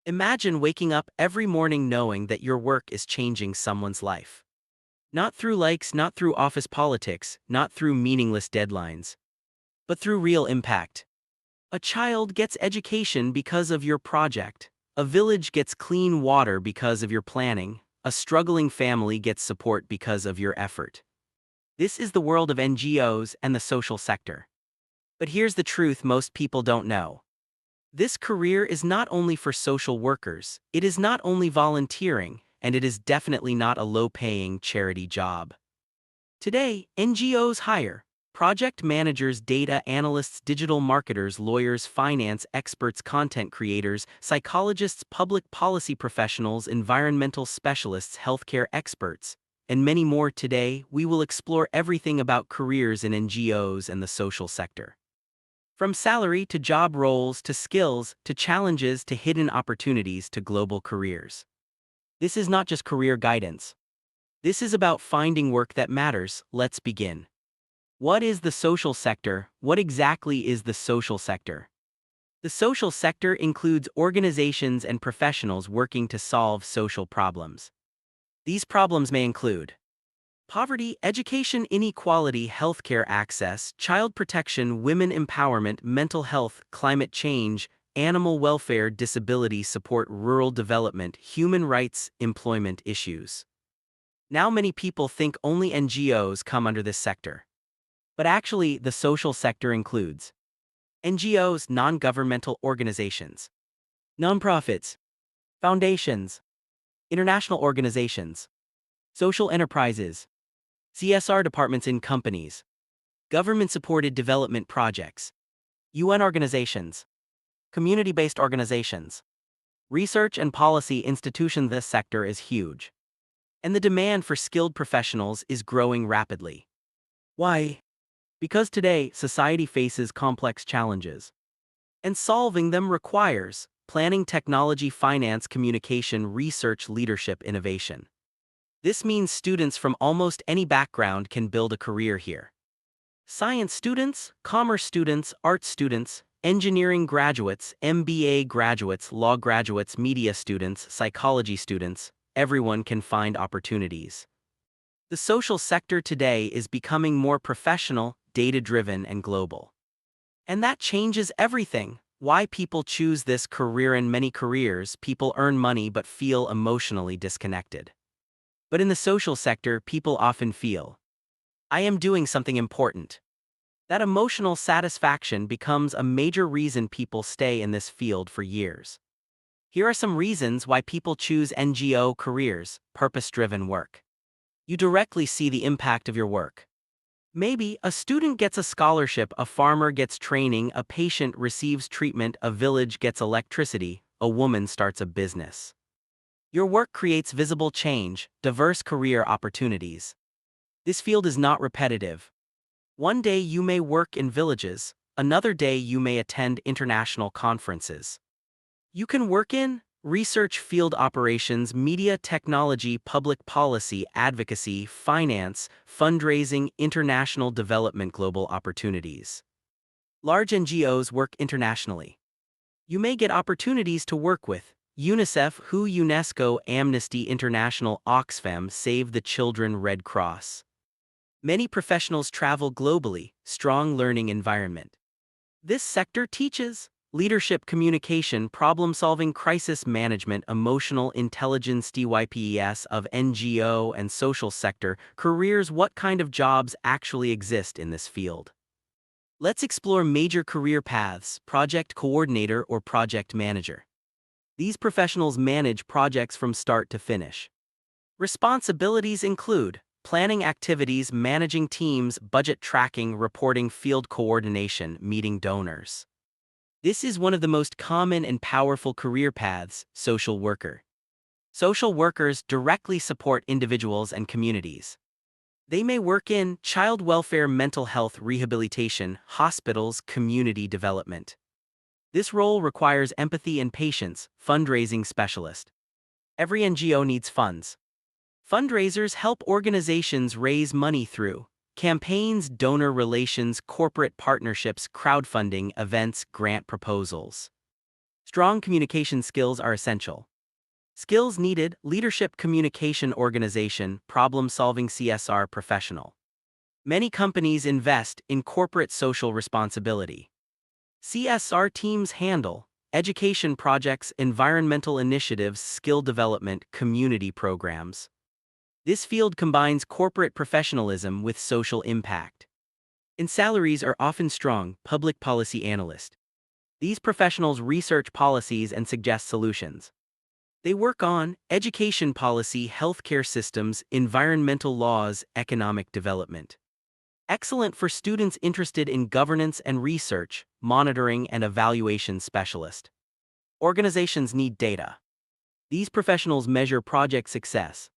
Imagine waking up every morning knowing that your work is changing someone's life. Not through likes, not through office politics, not through meaningless deadlines, but through real impact. A child gets education because of your project. A village gets clean water because of your planning. A struggling family gets support because of your effort. This is the world of NGOs and the social sector. But here's the truth most people don't know. This career is not only for social workers, it is not only volunteering, and it is definitely not a low-paying charity job. Today, NGOs hire project managers, data analysts, digital marketers, lawyers, finance experts, content creators, psychologists, public policy professionals, environmental specialists, healthcare experts, and many more. Today, we will explore everything about careers in NGOs and the social sector. From salary to job roles to skills to challenges to hidden opportunities to global careers. This is not just career guidance. This is about finding work that matters. Let's begin. What is the social sector? What exactly is the social sector? The social sector includes organizations and professionals working to solve social problems. These problems may include poverty, education inequality, healthcare access, child protection, women empowerment, mental health, climate change, animal welfare, disability support, rural development, human rights, employment issues. Now many people think only NGOs come under this sector. But actually, the social sector includes NGOs, non-governmental organizations, nonprofits, foundations, international organizations, social enterprises, CSR departments in companies, government-supported development projects, UN organizations, community-based organizations, research and policy institutions. This sector is huge, and the demand for skilled professionals is growing rapidly. Why? Because today, society faces complex challenges, and solving them requires planning, technology, finance, communication, research, leadership, innovation. This means students from almost any background can build a career here. Science students, commerce students, art students, engineering graduates, MBA graduates, law graduates, media students, psychology students, everyone can find opportunities. The social sector today is becoming more professional, data-driven, and global. And that changes everything. Why people choose this career. In many careers, people earn money but feel emotionally disconnected. But in the social sector, people often feel, I am doing something important. That emotional satisfaction becomes a major reason people stay in this field for years. Here are some reasons why people choose NGO careers: purpose-driven work. You directly see the impact of your work. Maybe a student gets a scholarship, a farmer gets training, a patient receives treatment, a village gets electricity, a woman starts a business. Your work creates visible change, diverse career opportunities. This field is not repetitive. One day you may work in villages, another day you may attend international conferences. You can work in research, field operations, media, technology, public policy, advocacy, finance, fundraising, international development, global opportunities. Large NGOs work internationally. You may get opportunities to work with UNICEF, WHO, UNESCO, Amnesty International, Oxfam, Save the Children, Red Cross. Many professionals travel globally, strong learning environment. This sector teaches leadership, communication, problem-solving, crisis management, emotional intelligence. Types of NGO and social sector careers. What kind of jobs actually exist in this field? Let's explore major career paths: project coordinator or project manager. These professionals manage projects from start to finish. Responsibilities include planning activities, managing teams, budget tracking, reporting, field coordination, meeting donors. This is one of the most common and powerful career paths: social worker. Social workers directly support individuals and communities. They may work in child welfare, mental health, rehabilitation, hospitals, community development. This role requires empathy and patience. Fundraising specialist. Every NGO needs funds. Fundraisers help organizations raise money through campaigns, donor relations, corporate partnerships, crowdfunding, events, grant proposals. Strong communication skills are essential. Skills needed: leadership, communication, organization, problem-solving, CSR professional. Many companies invest in corporate social responsibility. CSR teams handle education projects, environmental initiatives, skill development, community programs. This field combines corporate professionalism with social impact. And salaries are often strong: public policy analyst. These professionals research policies and suggest solutions. They work on education policy, healthcare systems, environmental laws, economic development. Excellent for students interested in governance and research, monitoring and evaluation specialist. Organizations need data. These professionals measure project success.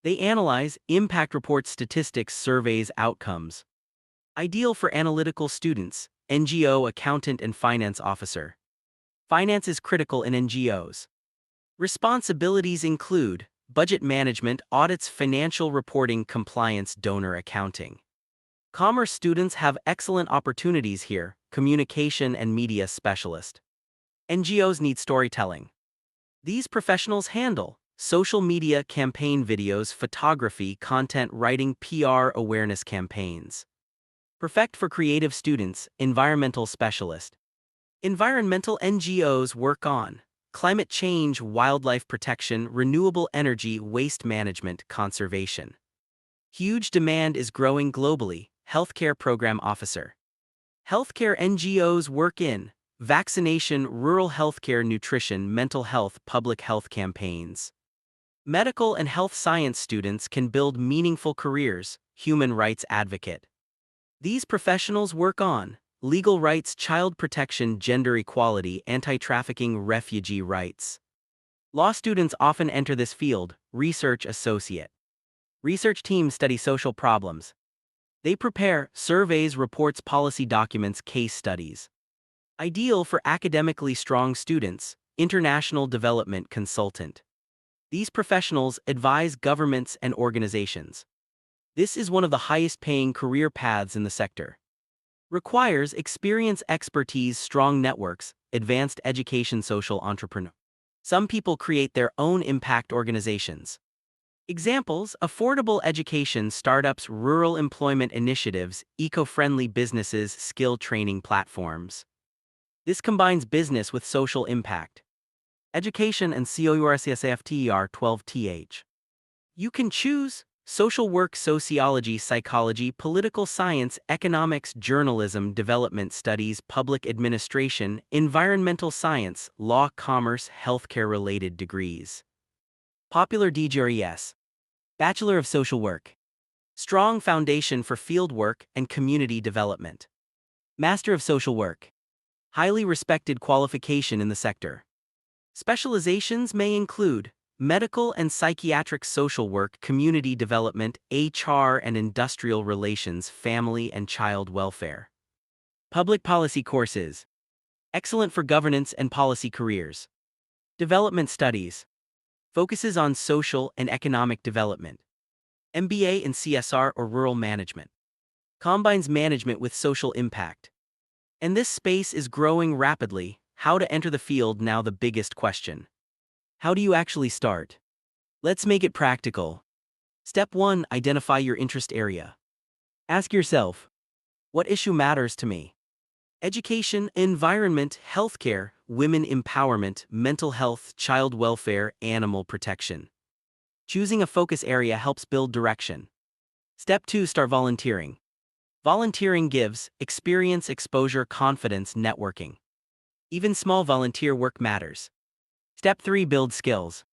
They analyze impact reports, statistics, surveys, outcomes. Ideal for analytical students, NGO accountant and finance officer. Finance is critical in NGOs. Responsibilities include budget management, audits, financial reporting, compliance, donor accounting. Commerce students have excellent opportunities here: communication and media specialist. NGOs need storytelling. These professionals handle social media, campaign videos, photography, content writing, PR, awareness campaigns. Perfect for creative students, environmental specialist. Environmental NGOs work on climate change, wildlife protection, renewable energy, waste management, conservation. Huge demand is growing globally: healthcare program officer. Healthcare NGOs work in vaccination, rural healthcare, nutrition, mental health, public health campaigns. Medical and health science students can build meaningful careers: human rights advocate. These professionals work on legal rights, child protection, gender equality, anti-trafficking, refugee rights. Law students often enter this field: research associate. Research teams study social problems. They prepare surveys, reports, policy documents, case studies. Ideal for academically strong students: international development consultant. These professionals advise governments and organizations. This is one of the highest-paying career paths in the sector. Requires experience, expertise, strong networks, advanced education, social entrepreneur. Some people create their own impact organizations. Examples: affordable education startups, rural employment initiatives, eco-friendly businesses, skill training platforms. This combines business with social impact. Education and COURCSAFTER 12th. You can choose social work, sociology, psychology, political science, economics, journalism, development studies, public administration, environmental science, law, commerce, healthcare-related degrees. Popular DGRES. Bachelor of Social Work. Strong foundation for field work and community development. Master of Social Work. Highly respected qualification in the sector. Specializations may include medical and psychiatric social work, community development, HR and industrial relations, family and child welfare. Public policy courses. Excellent for governance and policy careers. Development studies. Focuses on social and economic development. MBA in CSR or rural management. Combines management with social impact. And this space is growing rapidly. How to enter the field now? The biggest question: how do you actually start? Let's make it practical. Step 1: identify your interest area. Ask yourself, what issue matters to me? Education, environment, healthcare, women empowerment, mental health, child welfare, animal protection. Choosing a focus area helps build direction. Step 2: start volunteering. Volunteering gives experience, exposure, confidence, networking. Even small volunteer work matters. Step 3: build skills.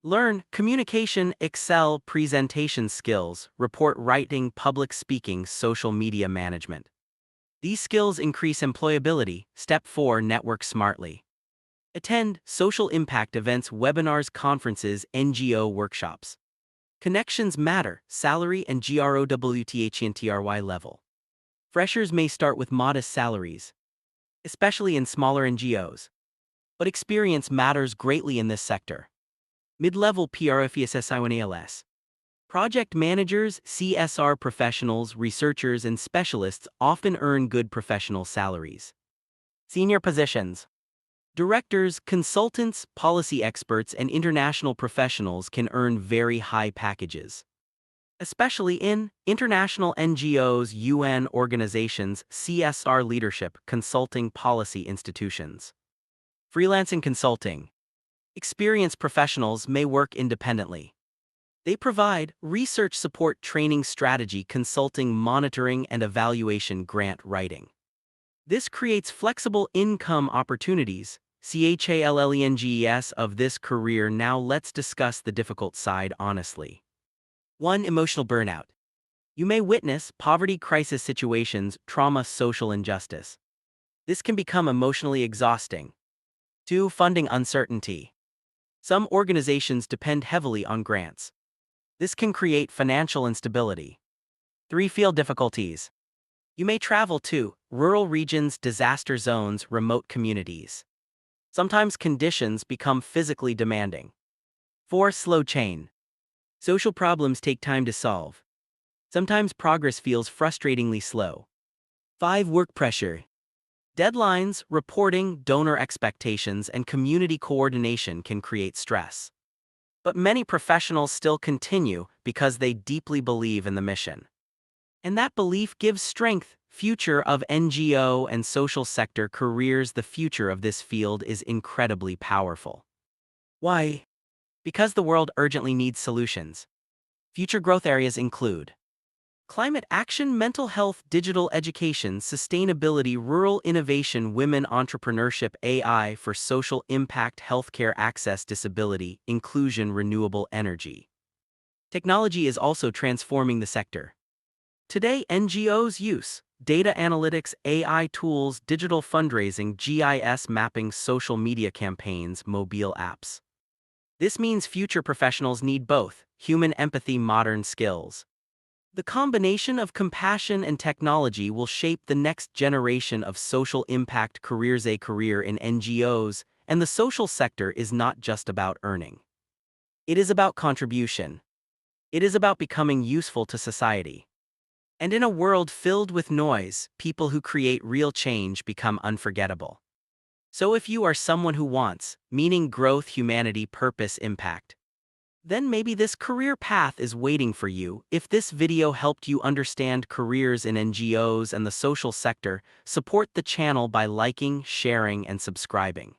Learn communication, Excel, presentation skills, report writing, public speaking, social media management. These skills increase employability. Step 4: network smartly. Attend social impact events, webinars, conferences, NGO workshops. Connections matter: salary and GROWTHNTRY level. Freshers may start with modest salaries, especially in smaller NGOs. But experience matters greatly in this sector. Mid-level PRFESSIONALS. Project managers, CSR professionals, researchers, and specialists often earn good professional salaries. Senior positions. Directors, consultants, policy experts, and international professionals can earn very high packages, especially in international NGOs, UN organizations, CSR leadership, consulting policy institutions. Freelancing consulting. Experienced professionals may work independently. They provide research support, training, strategy, consulting, monitoring, and evaluation, grant writing. This creates flexible income opportunities. CHALLENGES of this career. Now let's discuss the difficult side honestly. 1. Emotional burnout. You may witness poverty, crisis situations, trauma, social injustice. This can become emotionally exhausting. 2. Funding uncertainty. Some organizations depend heavily on grants. This can create financial instability. 3. Field difficulties. You may travel to rural regions, disaster zones, remote communities. Sometimes conditions become physically demanding. 4. Slow chain. Social problems take time to solve. Sometimes progress feels frustratingly slow. 5. Work pressure. Deadlines, reporting, donor expectations, and community coordination can create stress. But many professionals still continue because they deeply believe in the mission. And that belief gives strength. Future of NGO and social sector careers. The future of this field is incredibly powerful. Why? Because the world urgently needs solutions. Future growth areas include climate action, mental health, digital education, sustainability, rural innovation, women entrepreneurship, AI for social impact, healthcare access, disability, inclusion, renewable energy. Technology is also transforming the sector. Today, NGOs use data analytics, AI tools, digital fundraising, GIS mapping, social media campaigns, mobile apps. This means future professionals need both human empathy, modern skills. The combination of compassion and technology will shape the next generation of social impact careers. A career in NGOs and the social sector is not just about earning. It is about contribution. It is about becoming useful to society. And in a world filled with noise, people who create real change become unforgettable. So if you are someone who wants meaning, growth, humanity, purpose, impact, then maybe this career path is waiting for you. If this video helped you understand careers in NGOs and the social sector, support the channel by liking, sharing, and subscribing.